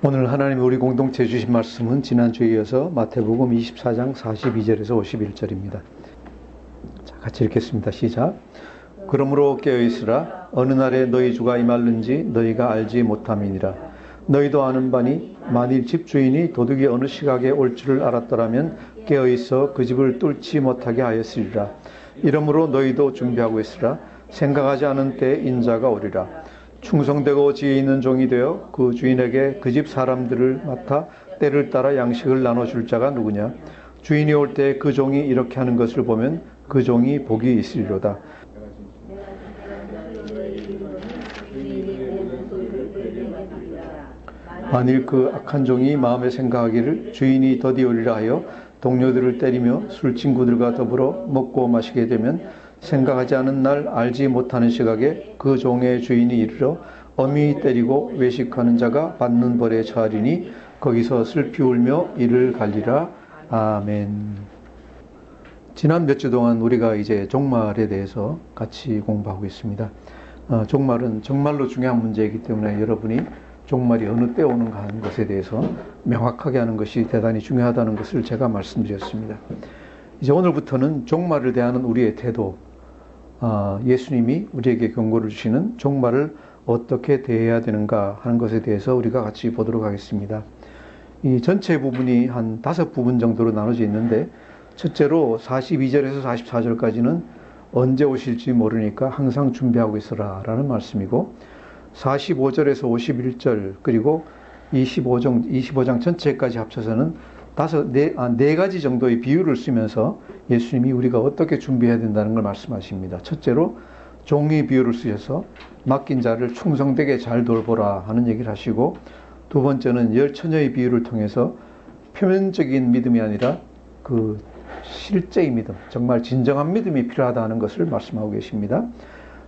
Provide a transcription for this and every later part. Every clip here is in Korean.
오늘 하나님이 우리 공동체에 주신 말씀은 지난주에 이어서 마태복음 24장 42절에서 51절입니다. 자, 같이 읽겠습니다. 시작. 그러므로 깨어있으라. 어느 날에 너희 주가 임할는지 너희가 알지 못함이니라. 너희도 아는 바니 만일 집주인이 도둑이 어느 시각에 올 줄을 알았더라면 깨어있어 그 집을 뚫지 못하게 하였으리라. 이러므로 너희도 준비하고 있으라. 생각하지 않은 때에 인자가 오리라. 충성되고 지혜 있는 종이 되어 그 주인에게 그 집 사람들을 맡아 때를 따라 양식을 나눠줄 자가 누구냐? 주인이 올 때 그 종이 이렇게 하는 것을 보면 그 종이 복이 있으리로다. 만일 그 악한 종이 마음에 생각하기를 주인이 더디 오리라 하여 동료들을 때리며 술친구들과 더불어 먹고 마시게 되면 생각하지 않은 날 알지 못하는 시각에 그 종의 주인이 이르러 엄히 때리고 외식하는 자가 받는 벌에 처하리니 거기서 슬피 울며 이를 갈리라. 아멘. 지난 몇 주 동안 우리가 이제 종말에 대해서 같이 공부하고 있습니다. 종말은 정말로 중요한 문제이기 때문에 여러분이 종말이 어느 때 오는가 하는 것에 대해서 명확하게 하는 것이 대단히 중요하다는 것을 제가 말씀드렸습니다. 이제 오늘부터는 종말을 대하는 우리의 태도, 예수님이 우리에게 경고를 주시는 종말을 어떻게 대해야 되는가 하는 것에 대해서 우리가 같이 보도록 하겠습니다. 이 전체 부분이 한 5부분 정도로 나눠져 있는데, 첫째로 42절에서 44절까지는 언제 오실지 모르니까 항상 준비하고 있어라 라는 말씀이고, 45절에서 51절 그리고 25장 전체까지 합쳐서는 네 가지 정도의 비유를 쓰면서 예수님이 우리가 어떻게 준비해야 된다는 걸 말씀하십니다. 첫째로 종의 비유를 쓰셔서 맡긴 자를 충성되게 잘 돌보라 하는 얘기를 하시고, 두 번째는 열 처녀의 비유를 통해서 표면적인 믿음이 아니라 그 실제의 믿음, 정말 진정한 믿음이 필요하다는 것을 말씀하고 계십니다.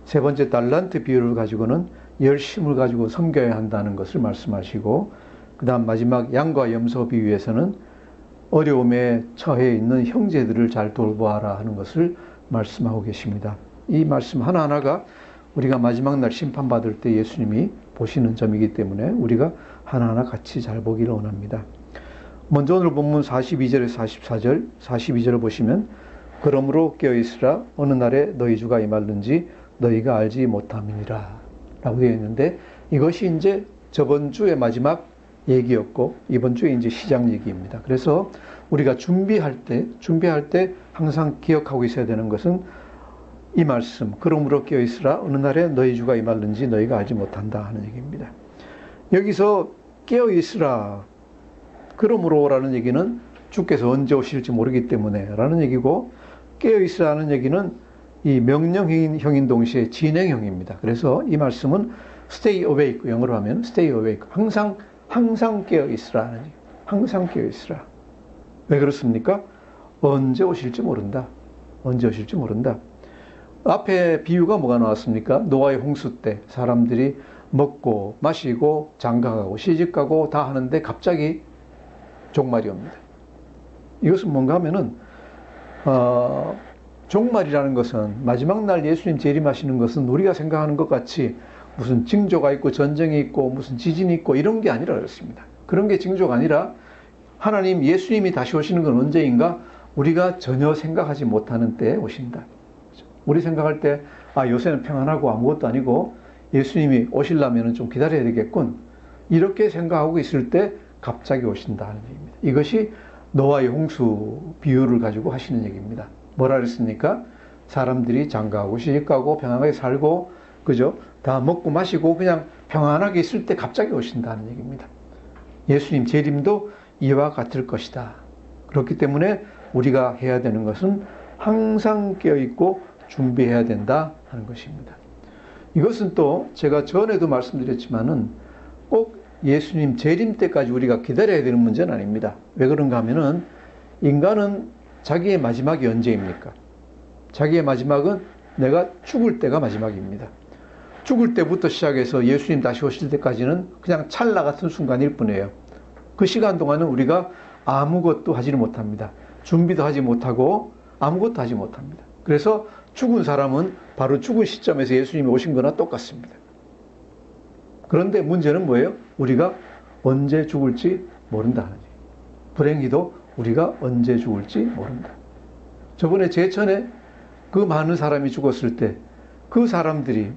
세 번째 달란트 비유를 가지고는 열심을 가지고 섬겨야 한다는 것을 말씀하시고, 그 다음 마지막 양과 염소 비유에서는 어려움에 처해 있는 형제들을 잘 돌보아라 하는 것을 말씀하고 계십니다. 이 말씀 하나하나가 우리가 마지막 날 심판받을 때 예수님이 보시는 점이기 때문에 우리가 하나하나 같이 잘 보기를 원합니다. 먼저 오늘 본문 42절에서 44절, 42절을 보시면 그러므로 깨어있으라. 어느 날에 너희 주가 임할는지 너희가 알지 못함이니라 라고 되어 있는데, 이것이 이제 저번 주의 마지막 얘기였고 이번 주에 이제 시작 얘기입니다. 그래서 우리가 준비할 때 항상 기억하고 있어야 되는 것은 이 말씀, 그러므로 깨어있으라. 어느 날에 너희 주가 임할는지 너희가 알지 못한다 하는 얘기입니다. 여기서 깨어있으라, 그러므로라는 얘기는 주께서 언제 오실지 모르기 때문에 라는 얘기고, 깨어있으라는 얘기는 이 명령형인 동시에 진행형입니다. 그래서 이 말씀은 stay awake, 영어로 하면 stay awake, 항상 깨어있으라 하는 얘기. 항상 깨어있으라. 왜 그렇습니까? 언제 오실지 모른다. 언제 오실지 모른다. 앞에 비유가 뭐가 나왔습니까? 노아의 홍수 때 사람들이 먹고 마시고 장가가고 시집가고 다 하는데 갑자기 종말이 옵니다. 이것은 뭔가 하면은 종말이라는 것은, 마지막 날 예수님 재림하시는 것은 우리가 생각하는 것 같이 무슨 징조가 있고 전쟁이 있고 무슨 지진이 있고 이런 게 아니라 그렇습니다. 그런 게 징조가 아니라 하나님, 예수님이 다시 오시는 건 언제인가? 우리가 전혀 생각하지 못하는 때에 오신다. 우리 생각할 때 요새는 평안하고 아무것도 아니고 예수님이 오시려면 좀 기다려야 되겠군, 이렇게 생각하고 있을 때 갑자기 오신다는 얘기입니다. 이것이 노아의 홍수 비유를 가지고 하시는 얘기입니다. 뭐라 그랬습니까? 사람들이 장가가고 시집가고 평안하게 살고, 그죠? 다 먹고 마시고 그냥 평안하게 있을 때 갑자기 오신다는 얘기입니다. 예수님 재림도 이와 같을 것이다. 그렇기 때문에 우리가 해야 되는 것은 항상 깨어있고 준비해야 된다 하는 것입니다. 이것은 또 제가 전에도 말씀드렸지만은 꼭 예수님 재림 때까지 우리가 기다려야 되는 문제는 아닙니다. 왜 그런가 하면은 인간은 자기의 마지막이 언제입니까? 자기의 마지막은 내가 죽을 때가 마지막입니다. 죽을 때부터 시작해서 예수님 다시 오실 때까지는 그냥 찰나 같은 순간일 뿐이에요. 그 시간 동안은 우리가 아무것도 하지를 못합니다. 준비도 하지 못하고 아무것도 하지 못합니다. 그래서 죽은 사람은 바로 죽은 시점에서 예수님이 오신 거나 똑같습니다. 그런데 문제는 뭐예요? 우리가 언제 죽을지 모른다. 불행히도 우리가 언제 죽을지 모른다. 저번에 제천에 그 많은 사람이 죽었을 때 그 사람들이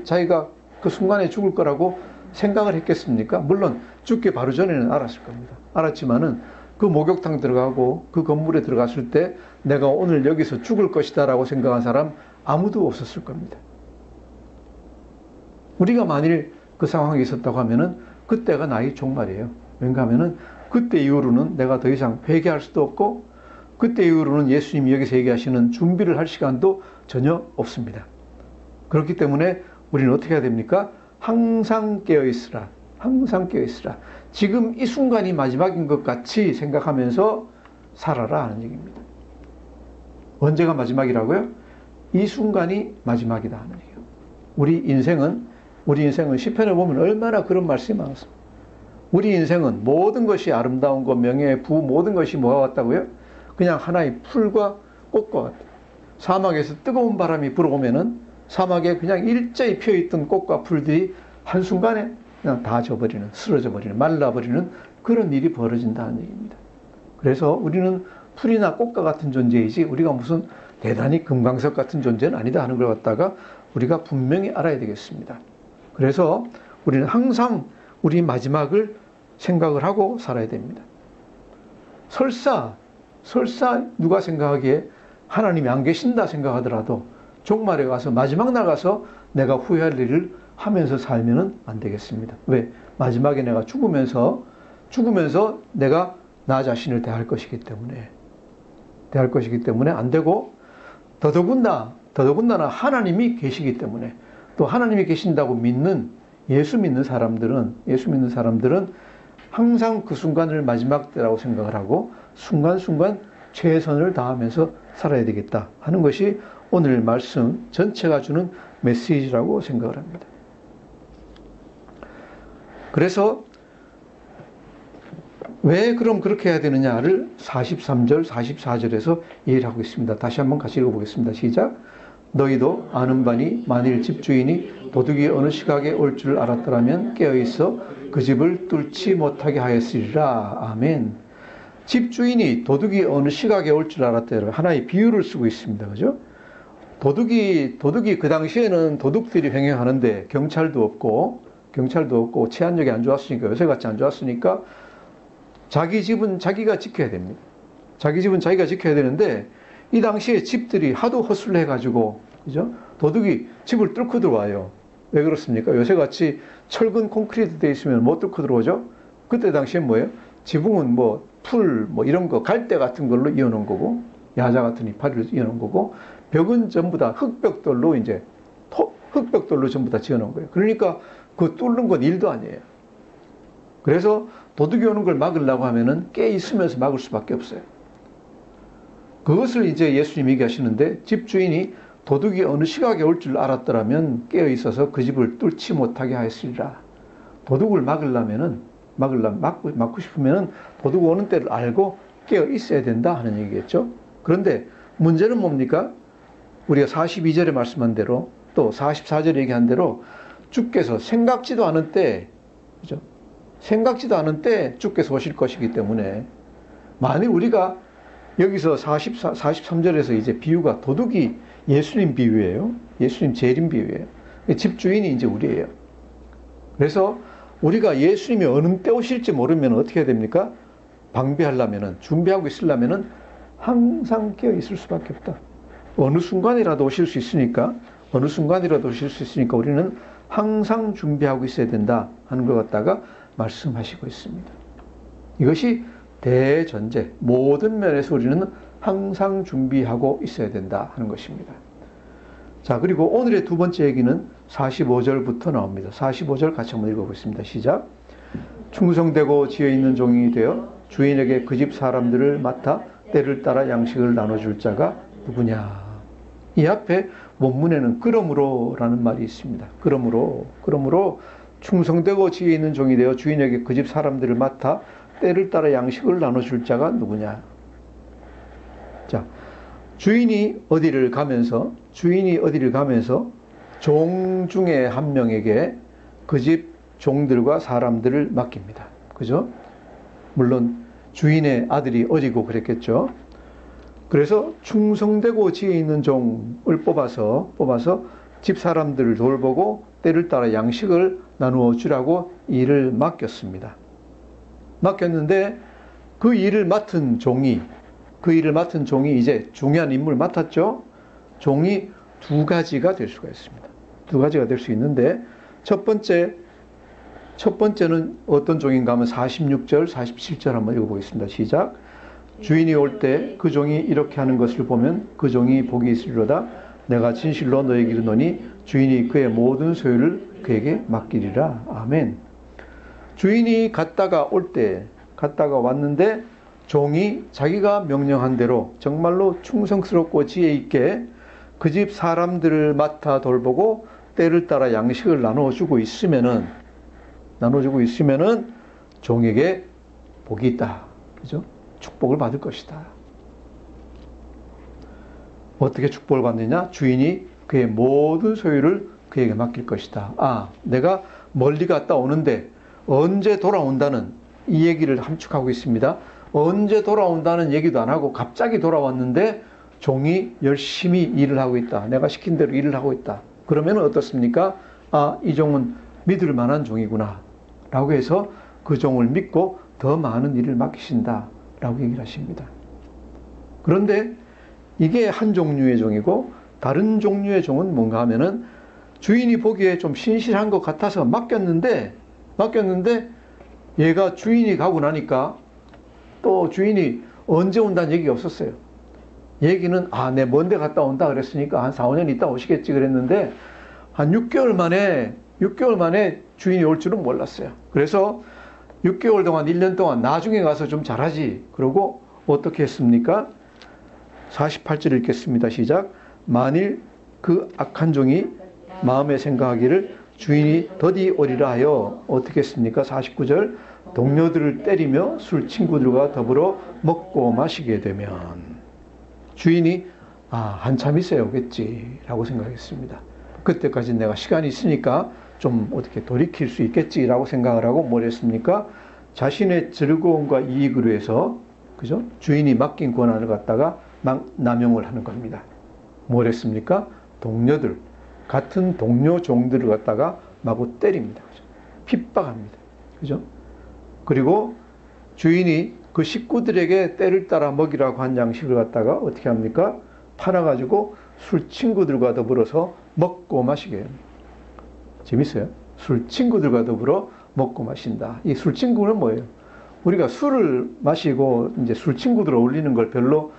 자기가 그 순간에 죽을 거라고 생각을 했겠습니까? 물론 죽기 바로 전에는 알았을 겁니다. 알았지만은 그 목욕탕 들어가고 그 건물에 들어갔을 때 내가 오늘 여기서 죽을 것이다라고 생각한 사람 아무도 없었을 겁니다. 우리가 만일 그 상황에 있었다고 하면은 그때가 나의 종말이에요. 왜냐 하면은 그때 이후로는 내가 더 이상 회개할 수도 없고 그때 이후로는 예수님이 여기서 얘기하시는 준비를 할 시간도 전혀 없습니다. 그렇기 때문에 우리는 어떻게 해야 됩니까? 항상 깨어있으라. 항상 깨어있으라. 지금 이 순간이 마지막인 것 같이 생각하면서 살아라 하는 얘기입니다. 언제가 마지막이라고요? 이 순간이 마지막이다 하는 얘기예요. 우리 인생은 시편에 보면 얼마나 그런 말씀이 많습니다. 우리 인생은 모든 것이 아름다운 것, 명예, 부 모든 것이 뭐가 같다고요? 그냥 하나의 풀과 꽃과 같아요. 사막에서 뜨거운 바람이 불어오면은 사막에 그냥 일자히 피어있던 꽃과 풀들이 한순간에 그냥 다 져버리는, 쓰러져 버리는, 말라버리는 그런 일이 벌어진다는 얘기입니다. 그래서 우리는 풀이나 꽃과 같은 존재이지 우리가 무슨 대단히 금강석 같은 존재는 아니다 하는 걸 갖다가 우리가 분명히 알아야 되겠습니다. 그래서 우리는 항상 우리 마지막을 생각을 하고 살아야 됩니다. 설사 누가 생각하기에 하나님이 안 계신다 생각하더라도 종말에 가서 마지막 날 가서 내가 후회할 일을 하면서 살면은 안 되겠습니다. 왜? 마지막에 내가 죽으면서 내가 나 자신을 대할 것이기 때문에 안 되고 더더군다나 하나님이 계시기 때문에 또 하나님이 계신다고 믿는 예수 믿는 사람들은 항상 그 순간을 마지막 때라고 생각을 하고 순간순간 최선을 다하면서 살아야 되겠다 하는 것이 오늘 말씀 전체가 주는 메시지라고 생각을 합니다. 그래서 왜 그럼 그렇게 해야 되느냐를 43절, 44절에서 이해를 하고 있습니다. 다시 한번 같이 읽어보겠습니다. 시작. 너희도 아는 바니 만일 집주인이 도둑이 어느 시각에 올 줄 알았더라면 깨어있어 그 집을 뚫지 못하게 하였으리라. 아멘. 집주인이 도둑이 어느 시각에 올 줄 알았더라면 하나의 비유를 쓰고 있습니다. 그죠? 도둑이 그 당시에는 도둑들이 횡행하는데 경찰도 없고 치안력이 안 좋았으니까 요새같이 안 좋았으니까 자기 집은 자기가 지켜야 됩니다. 자기 집은 자기가 지켜야 되는데 이 당시에 집들이 하도 허술해 가지고 그죠? 도둑이 집을 뚫고 들어와요. 왜 그렇습니까? 요새같이 철근 콘크리트 돼 있으면 못 뚫고 들어오죠? 그때 당시엔 뭐예요? 지붕은 풀 이런 거 갈대 같은 걸로 이어놓은 거고 야자 같은 이파리로 이어놓은 거고 벽은 전부 다 흙벽돌로 흙벽돌로 전부 다 지어놓은 거예요. 그러니까 그 뚫는 건 일도 아니에요. 그래서 도둑이 오는 걸 막으려고 하면은 깨 있으면서 막을 수밖에 없어요. 그것을 이제 예수님이 얘기하시는데 집주인이 도둑이 어느 시각에 올 줄 알았더라면 깨어 있어서 그 집을 뚫지 못하게 하였으리라. 도둑을 막고 싶으면은 도둑 오는 때를 알고 깨어 있어야 된다 하는 얘기겠죠. 그런데 문제는 뭡니까? 우리가 42절에 말씀한 대로 또 44절에 얘기한 대로 주께서 생각지도 않은 때, 그죠? 생각지도 않은 때 주께서 오실 것이기 때문에 만일 우리가 여기서 43절에서 이제 비유가 도둑이 예수님 비유예요. 예수님 재림 비유예요. 집주인이 이제 우리예요. 그래서 우리가 예수님이 어느 때 오실지 모르면 어떻게 해야 됩니까? 방비하려면은, 준비하고 있으려면은 항상 깨어 있을 수밖에 없다. 어느 순간이라도 오실 수 있으니까 우리는 항상 준비하고 있어야 된다 하는 것 갖다가 말씀하시고 있습니다. 이것이 대전제, 모든 면에서 우리는 항상 준비하고 있어야 된다 하는 것입니다. 자, 그리고 오늘의 두 번째 얘기는 45절부터 나옵니다. 45절 같이 한번 읽어보겠습니다. 시작. 충성되고 지혜있는 종이 되어 주인에게 그 집 사람들을 맡아 때를 따라 양식을 나눠줄 자가 누구냐. 이 앞에 원문에는 그러므로라는 말이 있습니다. 그러므로 충성되고 지혜 있는 종이 되어 주인에게 그 집 사람들을 맡아 때를 따라 양식을 나눠줄 자가 누구냐. 자, 주인이 어디를 가면서 종 중에 한 명에게 그 집 종들과 사람들을 맡깁니다. 그죠? 물론 주인의 아들이 어리고 그랬겠죠. 그래서 충성되고 지혜 있는 종을 뽑아서 집 사람들을 돌보고 때를 따라 양식을 나누어 주라고 일을 맡겼습니다. 맡겼는데 그 일을 맡은 종이 이제 중요한 임무를 맡았죠. 종이 두 가지가 될 수가 있습니다. 두 가지가 될 수 있는데 첫 번째는 어떤 종인가 하면 46절, 47절 한번 읽어보겠습니다. 시작. 주인이 올 때 그 종이 이렇게 하는 것을 보면 그 종이 복이 있으리로다. 내가 진실로 너에게 이르노니 주인이 그의 모든 소유를 그에게 맡기리라. 아멘. 주인이 갔다가 왔는데 종이 자기가 명령한 대로 정말로 충성스럽고 지혜 있게 그 집 사람들을 맡아 돌보고 때를 따라 양식을 나눠주고 있으면은 종에게 복이 있다. 그죠? 축복을 받을 것이다. 어떻게 축복을 받느냐? 주인이 그의 모든 소유를 그에게 맡길 것이다. 아, 내가 멀리 갔다 오는데 언제 돌아온다는 이 얘기를 함축하고 있습니다. 언제 돌아온다는 얘기도 안 하고 갑자기 돌아왔는데 종이 열심히 일을 하고 있다. 내가 시킨 대로 일을 하고 있다. 그러면 어떻습니까? 아, 이 종은 믿을 만한 종이구나. 라고 해서 그 종을 믿고 더 많은 일을 맡기신다. 라고 얘기를 하십니다. 그런데 이게 한 종류의 종이고 다른 종류의 종은 뭔가 하면은 주인이 보기에 좀 신실한 것 같아서 맡겼는데 얘가 주인이 가고 나니까 또 주인이 언제 온다는 얘기가 없었어요. 얘기는 내 먼데 갔다 온다 그랬으니까 한 4, 5년 있다 오시겠지 그랬는데 한 6개월 만에 주인이 올 줄은 몰랐어요. 그래서 6개월 동안 1년 동안 나중에 가서 좀 잘하지. 그러고 어떻게 했습니까? 48절 읽겠습니다. 시작. 만일 그 악한 종이 마음에 생각하기를 주인이 더디 오리라 하여 어떻게 했습니까? 49절. 동료들을 때리며 술 친구들과 더불어 먹고 마시게 되면 주인이 한참 있어야 오겠지 라고 생각했습니다. 그때까지 내가 시간이 있으니까 좀 어떻게 돌이킬 수 있겠지라고 생각을 하고 뭘 했습니까? 자신의 즐거움과 이익으로 해서 그죠? 주인이 맡긴 권한을 갖다가 막 남용을 하는 겁니다. 뭘 했습니까? 같은 동료 종들을 갖다가 마구 때립니다. 그죠? 핍박합니다. 그죠? 그리고 주인이 그 식구들에게 때를 따라 먹이라고 한 양식을 갖다가 어떻게 합니까? 팔아가지고 술 친구들과 더불어서 먹고 마시게 합니다. 재밌어요? 술 친구들과 더불어 먹고 마신다. 이 술 친구는 뭐예요? 우리가 술을 마시고 이제 술 친구들 어울리는 걸 별로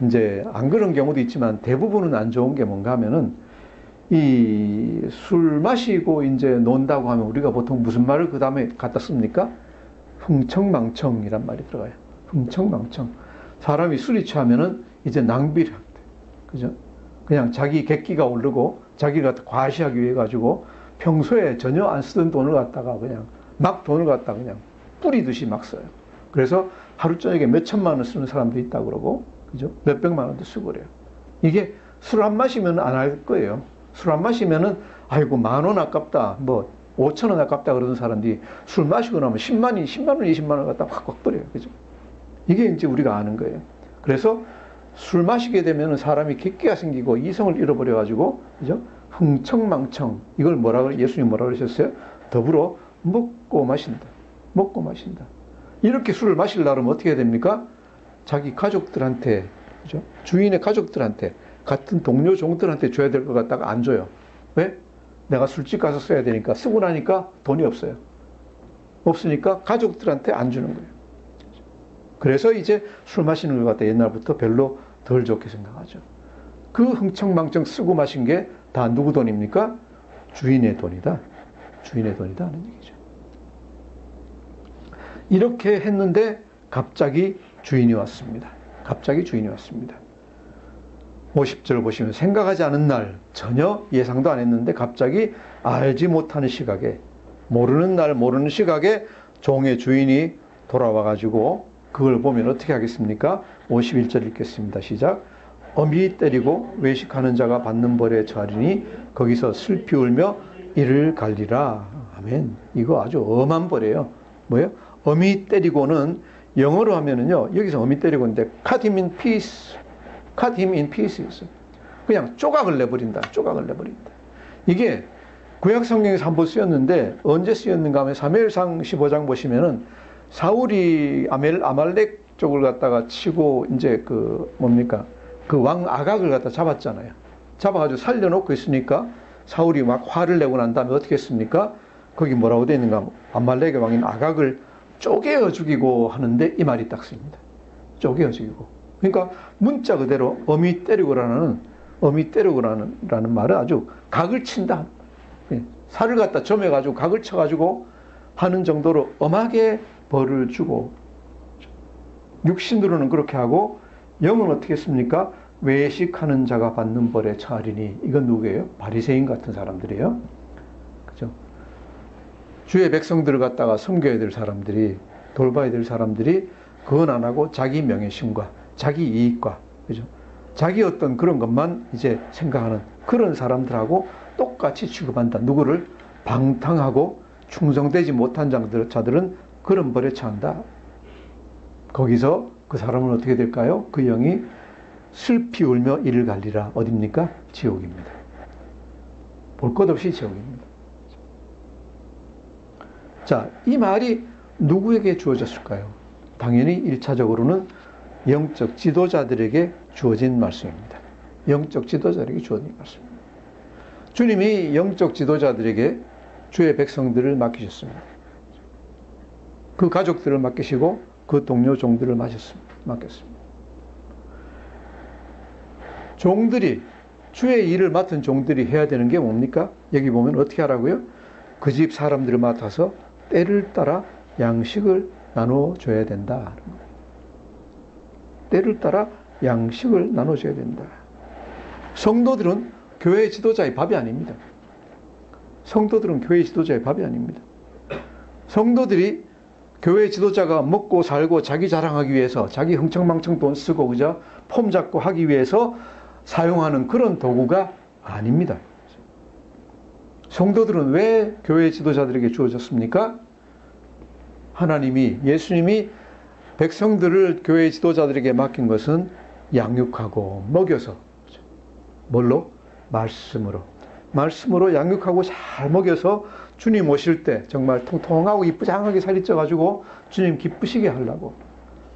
이제 안 그런 경우도 있지만 대부분은 안 좋은 게 뭔가 하면은 이 술 마시고 이제 논다고 하면 우리가 보통 무슨 말을 그 다음에 갖다 씁니까? 흥청망청이란 말이 들어가요. 흥청망청. 사람이 술이 취하면은 이제 낭비를 합니다. 그죠? 그냥 자기 객기가 오르고 자기가 과시하기 위해 가지고 평소에 전혀 안 쓰던 돈을 갖다가 그냥 뿌리듯이 막 써요. 그래서 하루 저녁에 몇 천만 원 쓰는 사람도 있다고 그러고, 그죠? 몇 백만 원도 쓰고 그래요. 이게 술 안 마시면 안 할 거예요. 술 안 마시면은, 아이고, 10,000원 아깝다, 5,000원 아깝다 그러는 사람들이 술 마시고 나면 10만 원, 20만 원 갖다 확 버려요. 그죠? 이게 이제 우리가 아는 거예요. 그래서 술 마시게 되면 사람이 객기가 생기고 이성을 잃어버려가지고, 그죠? 흥청망청. 이걸 예수님 뭐라 그러셨어요? 더불어 먹고 마신다. 먹고 마신다. 이렇게 술을 마시려면 어떻게 해야 됩니까? 자기 가족들한테, 그죠? 주인의 가족들한테, 같은 동료 종들한테 줘야 될 것 같다가 안 줘요. 왜? 내가 술집 가서 써야 되니까, 쓰고 나니까 돈이 없어요. 없으니까 가족들한테 안 주는 거예요. 그래서 이제 술 마시는 것 같다 옛날부터 별로 덜 좋게 생각하죠. 그 흥청망청 쓰고 마신 게 다 누구 돈입니까? 주인의 돈이다. 주인의 돈이다 하는 얘기죠. 이렇게 했는데 갑자기 주인이 왔습니다. 50절 보시면 생각하지 않은 날, 전혀 예상도 안 했는데 갑자기 알지 못하는 시각에, 모르는 날 모르는 시각에 종의 주인이 돌아와가지고 그걸 보면 어떻게 하겠습니까? 51절 읽겠습니다. 시작. 엄히 때리고 외식하는 자가 받는 벌에 처하리니 거기서 슬피 울며 이를 갈리라. 아멘. 이거 아주 엄한 벌이에요. 뭐예요? 어미 때리고는 영어로 하면은요, 여기서 어미 때리고인데, cut him in piece, cut him in pieces. 그냥 조각을 내버린다. 조각을 내버린다. 이게 구약 성경에서 한번 쓰였는데, 언제 쓰였는가 하면 사무엘상 15장 보시면은 사울이 아말렉 쪽을 갖다가 치고, 이제 그 왕 아각을 갖다 잡았잖아요. 잡아가지고 살려놓고 있으니까 사울이 막 화를 내고 난 다음에 어떻게 했습니까? 거기 뭐라고 되어 있는가? 아말렉의 왕인 아각을 쪼개어 죽이고 하는데 이 말이 딱 쓰입니다. 쪼개어 죽이고. 그러니까 문자 그대로 어미 때리고라는 말은 아주 각을 친다. 살을 갖다 점해가지고 각을 쳐가지고 하는 정도로 엄하게 벌을 주고, 육신으로는 그렇게 하고 영은 어떻게 했습니까? 외식하는 자가 받는 벌에 처하리니. 이건 누구예요? 바리새인 같은 사람들이에요. 그죠? 주의 백성들을 갖다가 섬겨야 될 사람들이, 돌봐야 될 사람들이 그건 안 하고 자기 명예심과 자기 이익과, 그죠? 자기 어떤 그런 것만 이제 생각하는 그런 사람들하고 똑같이 취급한다. 누구를? 방탕하고 충성되지 못한 자들은 그런 벌에 처한다. 거기서 그 사람은 어떻게 될까요? 그 영이 슬피 울며 이를 갈리라. 어딥니까? 지옥입니다. 볼 것 없이 지옥입니다. 자, 이 말이 누구에게 주어졌을까요? 당연히 1차적으로는 영적 지도자들에게 주어진 말씀입니다. 영적 지도자들에게 주어진 말씀입니다. 주님이 영적 지도자들에게 주의 백성들을 맡기셨습니다. 그 가족들을 맡기시고 그 동료 종들을 맡겼습니다. 종들이, 주의 일을 맡은 종들이 해야 되는 게 뭡니까? 여기 보면 어떻게 하라고요? 그 집 사람들을 맡아서 때를 따라 양식을 나눠줘야 된다. 때를 따라 양식을 나눠줘야 된다. 성도들은 교회 지도자의 밥이 아닙니다. 성도들은 교회 지도자의 밥이 아닙니다. 성도들이 교회 지도자가 먹고 살고 자기 자랑하기 위해서, 자기 흥청망청 돈 쓰고, 그죠? 폼 잡고 하기 위해서 사용하는 그런 도구가 아닙니다. 성도들은 왜 교회 지도자들에게 주어졌습니까? 하나님이, 예수님이 백성들을 교회 지도자들에게 맡긴 것은 양육하고 먹여서, 뭘로? 말씀으로 양육하고 잘 먹여서 주님 오실 때 정말 통통하고 이쁘장하게 살이 쪄가지고 주님 기쁘시게 하려고,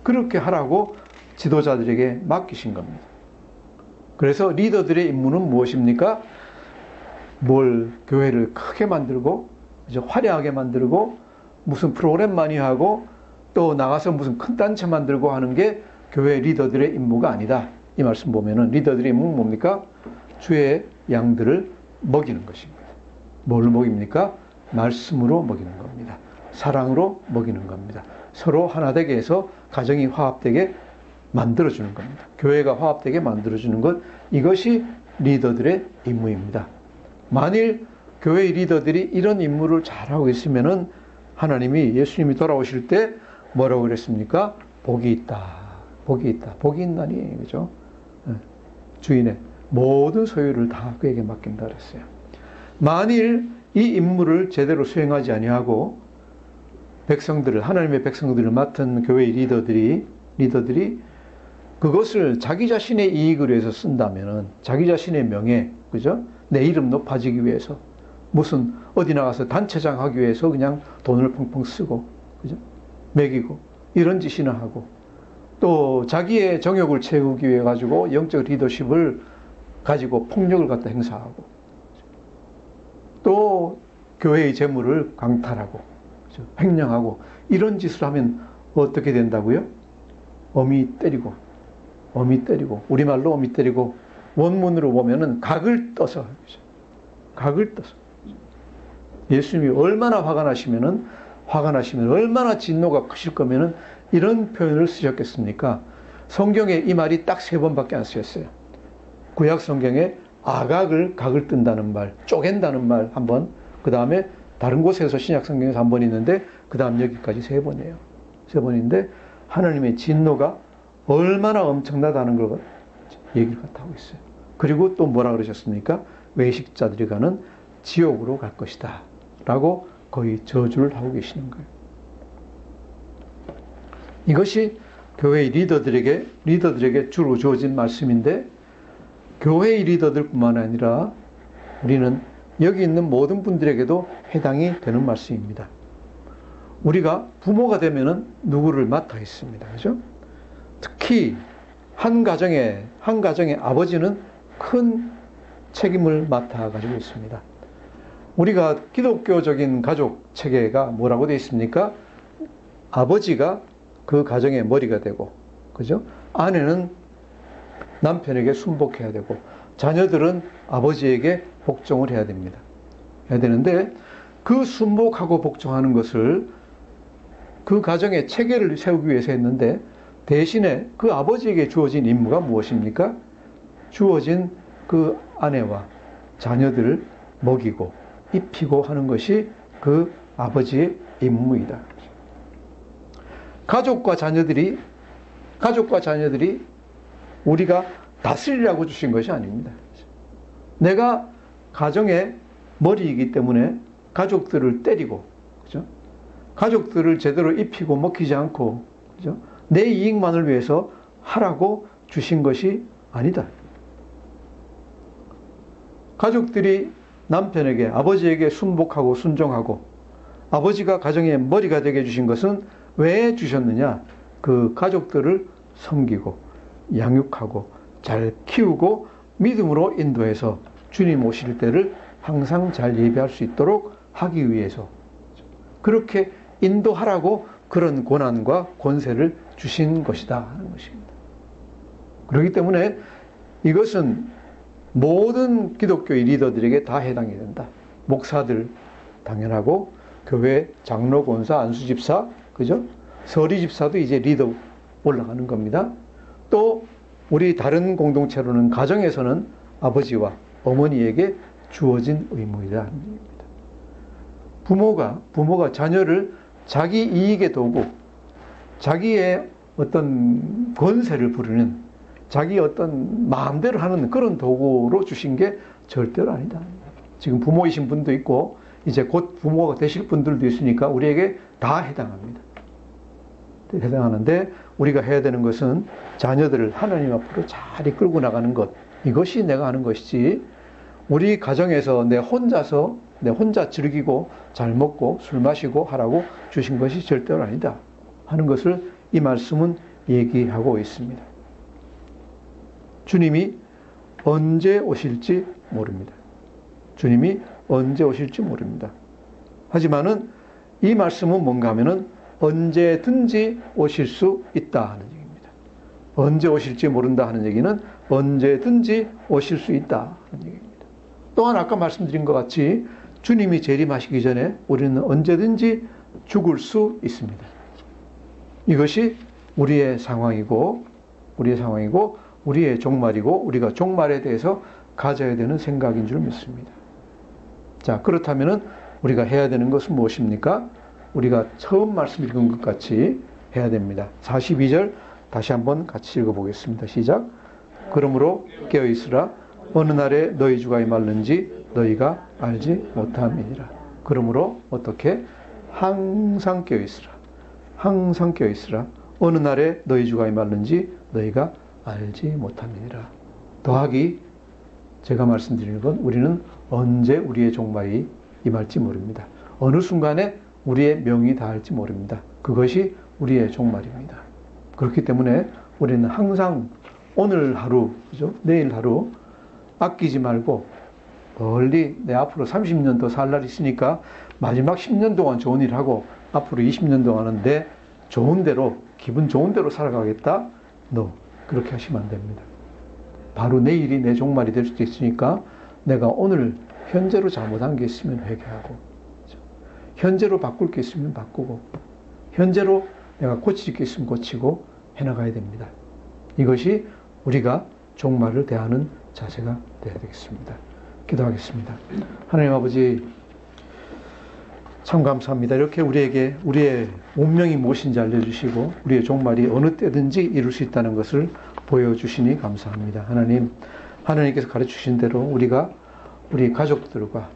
그렇게 하라고 지도자들에게 맡기신 겁니다. 그래서 리더들의 임무는 무엇입니까? 교회를 크게 만들고, 이제 화려하게 만들고, 무슨 프로그램 많이 하고, 또 나가서 무슨 큰 단체 만들고 하는 게 교회 리더들의 임무가 아니다. 이 말씀 보면은 리더들의 임무는 뭡니까? 주의 양들을 먹이는 것입니다. 뭘 먹입니까? 말씀으로 먹이는 겁니다. 사랑으로 먹이는 겁니다. 서로 하나 되게 해서 가정이 화합되게 만들어주는 겁니다. 교회가 화합되게 만들어주는 것, 이것이 리더들의 임무입니다. 만일 교회 리더들이 이런 임무를 잘하고 있으면은 하나님이, 예수님이 돌아오실 때 뭐라고 그랬습니까? 복이 있다. 복이 있다. 복이 있나니. 그죠? 주인의 모든 소유를 다 그에게 맡긴다 그랬어요. 만일 이 임무를 제대로 수행하지 아니하고 백성들을, 하나님의 백성들을 맡은 교회 리더들이 그것을 자기 자신의 이익을 위해서 쓴다면은, 자기 자신의 명예, 그죠? 내 이름 높아지기 위해서, 무슨 어디 나가서 단체장 하기 위해서 그냥 돈을 펑펑 쓰고, 그죠? 먹이고, 이런 짓이나 하고, 또 자기의 정욕을 채우기 위해 가지고 영적 리더십을 가지고 폭력을 갖다 행사하고, 또 교회의 재물을 강탈하고, 그죠? 횡령하고, 이런 짓을 하면 어떻게 된다고요? 어미 때리고, 우리말로 어미 때리고, 원문으로 보면은 각을 떠서, 각을 떠서. 예수님이 얼마나 화가 나시면 얼마나 진노가 크실 거면은 이런 표현을 쓰셨겠습니까? 성경에 이 말이 딱 3번밖에 안 쓰였어요. 구약 성경에 각을 뜬다는 말, 쪼갠다는 말 한 번, 그 다음에 다른 곳에서 신약 성경에서 한 번 있는데, 그 다음 여기까지 3번이에요. 3번인데 하나님의 진노가 얼마나 엄청나다는 걸 얘기를 하고 있어요. 그리고 또 뭐라 그러셨습니까? 외식자들이 가는 지옥으로 갈 것이다 라고 거의 저주를 하고 계시는 거예요. 이것이 교회의 리더들에게 주로 주어진 말씀인데, 교회의 리더들뿐만 아니라 우리는 여기 있는 모든 분들에게도 해당이 되는 말씀입니다. 우리가 부모가 되면은 누구를 맡아 있습니다. 그죠? 특히 한 가정의 아버지는 큰 책임을 맡아 가지고 있습니다. 우리가 기독교적인 가족 체계가 뭐라고 되어 있습니까? 아버지가 그 가정의 머리가 되고, 그죠? 아내는 남편에게 순복해야 되고, 자녀들은 아버지에게 복종을 해야 됩니다. 해야 되는데, 그 순복하고 복종하는 것을 그 가정의 체계를 세우기 위해서 했는데, 대신에 그 아버지에게 주어진 임무가 무엇입니까? 주어진 그 아내와 자녀들을 먹이고 입히고 하는 것이 그 아버지의 임무이다. 가족과 자녀들이 우리가 다스리라고 주신 것이 아닙니다. 내가 가정의 머리이기 때문에 가족들을 때리고, 그죠? 가족들을 제대로 입히고 먹히지 않고, 그죠? 내 이익만을 위해서 하라고 주신 것이 아니다. 가족들이 남편에게, 아버지에게 순복하고 순종하고, 아버지가 가정의 머리가 되게 해주신 것은 왜 주셨느냐? 그 가족들을 섬기고 양육하고 잘 키우고 믿음으로 인도해서 주님 오실 때를 항상 잘 예비할 수 있도록 하기 위해서, 그렇게 인도하라고 그런 권한과 권세를 주신 것이다 하는 것입니다. 그렇기 때문에 이것은 모든 기독교의 리더들에게 다 해당이 된다. 목사들 당연하고, 교회 장로, 권사, 안수집사, 그죠? 서리집사도 이제 리더 올라가는 겁니다. 또 우리 다른 공동체로는 가정에서는 아버지와 어머니에게 주어진 의무이다. 부모가 자녀를 자기 이익의 도구, 자기의 어떤 권세를 부르는, 자기 어떤 마음대로 하는 그런 도구로 주신 게 절대로 아니다. 지금 부모이신 분도 있고 이제 곧 부모가 되실 분들도 있으니까 우리에게 다 해당합니다. 해당하는데, 우리가 해야 되는 것은 자녀들을 하나님 앞으로 잘 이끌고 나가는 것, 이것이 내가 하는 것이지, 우리 가정에서 내 혼자 즐기고 잘 먹고 술 마시고 하라고 주신 것이 절대로 아니다 하는 것을 이 말씀은 얘기하고 있습니다. 주님이 언제 오실지 모릅니다. 주님이 언제 오실지 모릅니다. 하지만은 이 말씀은 뭔가 하면은 언제든지 오실 수 있다 하는 얘기입니다. 언제 오실지 모른다 하는 얘기는 언제든지 오실 수 있다 하는 얘기입니다. 또한 아까 말씀드린 것 같이 주님이 재림하시기 전에 우리는 언제든지 죽을 수 있습니다. 이것이 우리의 상황이고 우리의 종말이고, 우리가 종말에 대해서 가져야 되는 생각인 줄 믿습니다. 자, 그렇다면은 우리가 해야 되는 것은 무엇입니까? 우리가 처음 말씀 읽은 것 같이 해야 됩니다. 42절 다시 한번 같이 읽어보겠습니다. 시작. 그러므로 깨어있으라. 어느 날에 너희 주가 임할는지 너희가 알지 못함이니라. 그러므로 어떻게? 항상 깨어있으라. 항상 깨어있으라. 어느 날에 너희 주가 임할는지 너희가 알지 못함이니라. 더하기, 제가 말씀드리는 건 우리는 언제 우리의 종말이 임할지 모릅니다. 어느 순간에 우리의 명이 닿을지 모릅니다. 그것이 우리의 종말입니다. 그렇기 때문에 우리는 항상 오늘 하루, 그죠? 내일 하루 아끼지 말고 멀리, 내 앞으로 30년 더 살 날이 있으니까 마지막 10년 동안 좋은 일 하고 앞으로 20년 동안은 내 좋은 대로, 기분 좋은 대로 살아가겠다. 그렇게 하시면 안 됩니다. 바로 내일이 내 종말이 될 수도 있으니까 내가 오늘 현재로 잘못한 게 있으면 회개하고, 현재로 바꿀 게 있으면 바꾸고, 현재로 내가 고칠 게 있으면 고치고 해나가야 됩니다. 이것이 우리가 종말을 대하는 자세가 되어야 되겠습니다. 기도하겠습니다. 하나님 아버지, 참 감사합니다. 이렇게 우리에게 우리의 운명이 무엇인지 알려주시고 우리의 종말이 어느 때든지 이룰 수 있다는 것을 보여주시니 감사합니다. 하나님께서 가르치신 대로 우리가 우리 가족들과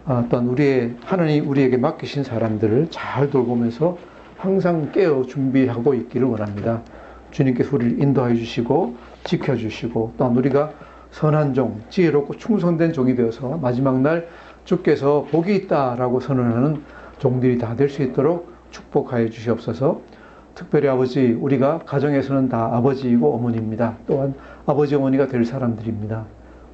또한 하나님 우리에게 맡기신 사람들을 잘 돌보면서 항상 깨어 준비하고 있기를 원합니다. 주님께서 우리를 인도하여 주시고 지켜주시고 또한 우리가 선한 종, 지혜롭고 충성된 종이 되어서 마지막 날 주께서 복이 있다라고 선언하는 종들이 다 될 수 있도록 축복하여 주시옵소서. 특별히 아버지, 우리가 가정에서는 다 아버지이고 어머니입니다. 또한 아버지 어머니가 될 사람들입니다.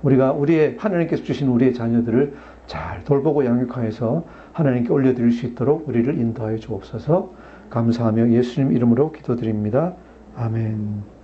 우리가 하나님께서 주신 우리의 자녀들을 잘 돌보고 양육하여서 하나님께 올려드릴 수 있도록 우리를 인도하여 주옵소서. 감사하며 예수님 이름으로 기도드립니다. 아멘.